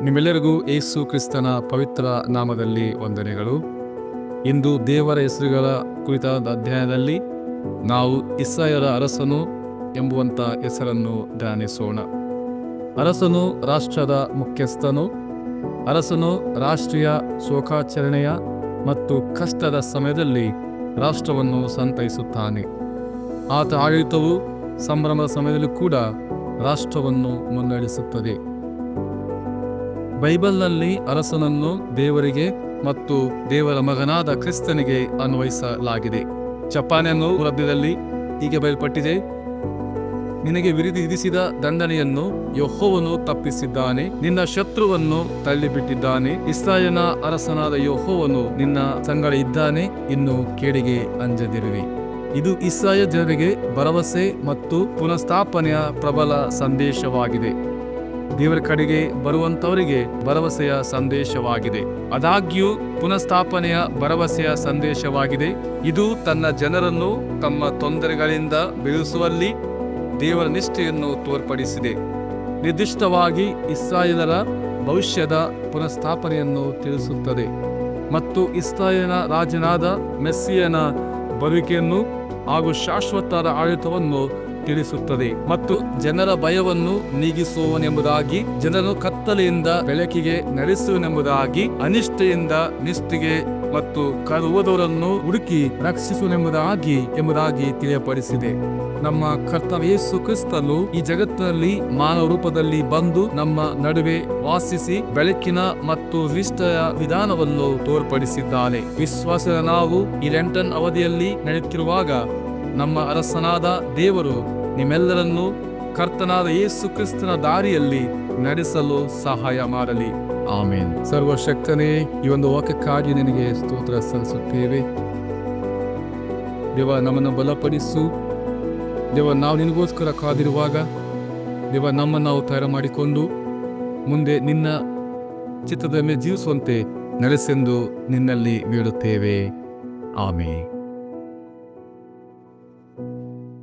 ನಿಮ್ಮೆಲ್ಲರಿಗೂ ಯೇಸು ಕ್ರಿಸ್ತನ ಪವಿತ್ರ ನಾಮದಲ್ಲಿ ವಂದನೆಗಳು. ಇಂದು ದೇವರ ಹೆಸರುಗಳ ಕುರಿತಾದ ಅಧ್ಯಾಯದಲ್ಲಿ ನಾವು ಇಸ್ರಾಯೇಲರ ಅರಸನು ಎಂಬುವಂಥ ಹೆಸರನ್ನು ಧ್ಯಾನಿಸೋಣ. ಅರಸನು ರಾಷ್ಟ್ರದ ಮುಖ್ಯಸ್ಥನು. ಅರಸನು ರಾಷ್ಟ್ರೀಯ ಶೋಕಾಚರಣೆಯ ಮತ್ತು ಕಷ್ಟದ ಸಮಯದಲ್ಲಿ ರಾಷ್ಟ್ರವನ್ನು ಸಂತೈಸುತ್ತಾನೆ. ಆತ ಆಡಳಿತವು ಸಂಭ್ರಮದ ಸಮಯದಲ್ಲಿ ಕೂಡ ರಾಷ್ಟ್ರವನ್ನು ಮುನ್ನಡೆಸುತ್ತದೆ. ಬೈಬಲ್ನಲ್ಲಿ ಅರಸನನ್ನು ದೇವರಿಗೆ ಮತ್ತು ದೇವರ ಮಗನಾದ ಕ್ರಿಸ್ತನಿಗೆ ಅನ್ವಯಿಸಲಾಗಿದೆ. ಚಪಾನೆಯನ್ನು ರಬ್ಯದಲ್ಲಿ ಹೀಗೆ ಬಯಲ್ಪಟ್ಟಿದೆ: ನಿನಗೆ ವಿಧಿಸಿದ ದಂಡನೆಯನ್ನು ಯೆಹೋವನು ತಪ್ಪಿಸಿದ್ದಾನೆ, ನಿನ್ನ ಶತ್ರುವನ್ನು ತಳ್ಳಿಬಿಟ್ಟಿದ್ದಾನೆ. ಇಸ್ರಾಯೇಲಿನ ಅರಸನಾದ ಯೆಹೋವನು ನಿನ್ನ ಸಂಗಡ ಇದ್ದಾನೆ, ಇನ್ನು ಕೇಡಿಗೆ ಅಂಜದಿರುವಿ. ಇದು ಇಸ್ರಾಯೇಲ್ ಜನರಿಗೆ ಭರವಸೆ ಮತ್ತು ಪುನಃಸ್ಥಾಪನೆಯ ಪ್ರಬಲ ಸಂದೇಶವಾಗಿದೆ. ದೇವರ ಕಡೆಗೆ ಬರುವಂತವರಿಗೆ ಭರವಸೆಯ ಸಂದೇಶವಾಗಿದೆ. ಆದಾಗ್ಯೂ ಪುನಃಸ್ಥಾಪನೆಯ ಭರವಸೆಯ ಸಂದೇಶವಾಗಿದೆ. ಇದು ತನ್ನ ಜನರನ್ನು ತಮ್ಮ ತೊಂದರೆಗಳಿಂದ ಬಿಡಿಸುವಲ್ಲಿ ದೇವರ ನಿಷ್ಠೆಯನ್ನು ತೋರ್ಪಡಿಸಿದೆ. ನಿರ್ದಿಷ್ಟವಾಗಿ ಇಸ್ರಾಯೇಲರ ಭವಿಷ್ಯದ ಪುನಃಸ್ಥಾಪನೆಯನ್ನು ತಿಳಿಸುತ್ತದೆ ಮತ್ತು ಇಸ್ರಾಯೇಲಿನ ರಾಜನಾದ ಮೆಸ್ಸಿಯನ ಬರುವಿಕೆಯನ್ನು ಹಾಗೂ ಶಾಶ್ವತ ಆಡಳಿತವನ್ನು ತಿಳಿಸುತ್ತದೆ ಮತ್ತು ಜನರ ಭಯವನ್ನು ನೀಗಿಸುವನೆಂಬುದಾಗಿ, ಜನರನ್ನು ಕತ್ತಲೆಯಿಂದ ಬೆಳಕಿಗೆ ನಡೆಸುವನೆಂಬುದಾಗಿ, ಅನಿಷ್ಠೆಯಿಂದ ನಿಷ್ಠೆಗೆ ಮತ್ತು ಕರುವುದವರನ್ನು ಹುಡುಕಿ ರಕ್ಷಿಸುವನೆಂಬುದಾಗಿ ತಿಳಿಯಪಡಿಸಿದೆ. ನಮ್ಮ ಕರ್ತವ್ಯ ಯೇಸು ಕ್ರಿಸ್ತನು ಈ ಜಗತ್ತಿನಲ್ಲಿ ಮಾನವ ರೂಪದಲ್ಲಿ ಬಂದು ನಮ್ಮ ನಡುವೆ ವಾಸಿಸಿ ಬೆಳಕಿನ ಮತ್ತು ನಿಷ್ಠೆಯ ವಿಧಾನವನ್ನು ತೋರ್ಪಡಿಸಿದ್ದಾನೆ. ವಿಶ್ವಾಸದ ನಾವು ಈ ಲೆಂಟನ್ ಅವಧಿಯಲ್ಲಿ ನಡೆಯುತ್ತಿರುವಾಗ ನಮ್ಮ ಅರಸನಾದ ದೇವರು ನಿಮ್ಮೆಲ್ಲರನ್ನೂ ಕರ್ತನಾದ ಯೇಸು ಕ್ರಿಸ್ತನ ದಾರಿಯಲ್ಲಿ ನಡೆಸಲು ಸಹಾಯ ಮಾಡಲಿ. ಆಮೇನ್. ಸರ್ವಶಕ್ತನೇ, ಈ ಒಂದು ವಾಕ್ಯಕ್ಕಾಗಿ ನಿನಗೆ ಸ್ತೋತ್ರ ಸಲ್ಲಿಸುತ್ತೇವೆ. ದೇವ, ನಮ್ಮನ್ನು ಬಲಪಡಿಸು. ದೇವ, ನಾವು ನಿನಗೋಸ್ಕರ ಕಾದಿರುವಾಗ ದೇವ, ನಮ್ಮನ್ನು ನಾವು ತಯಾರು ಮಾಡಿಕೊಂಡು ಮುಂದೆ ನಿನ್ನ ಚಿತ್ತದ ಮೇಲೆ ಜೀವಿಸುವಂತೆ ನಡೆಸೆಂದು ನಿನ್ನಲ್ಲಿ ಬೇಡುತ್ತೇವೆ. ಆಮೇನ್.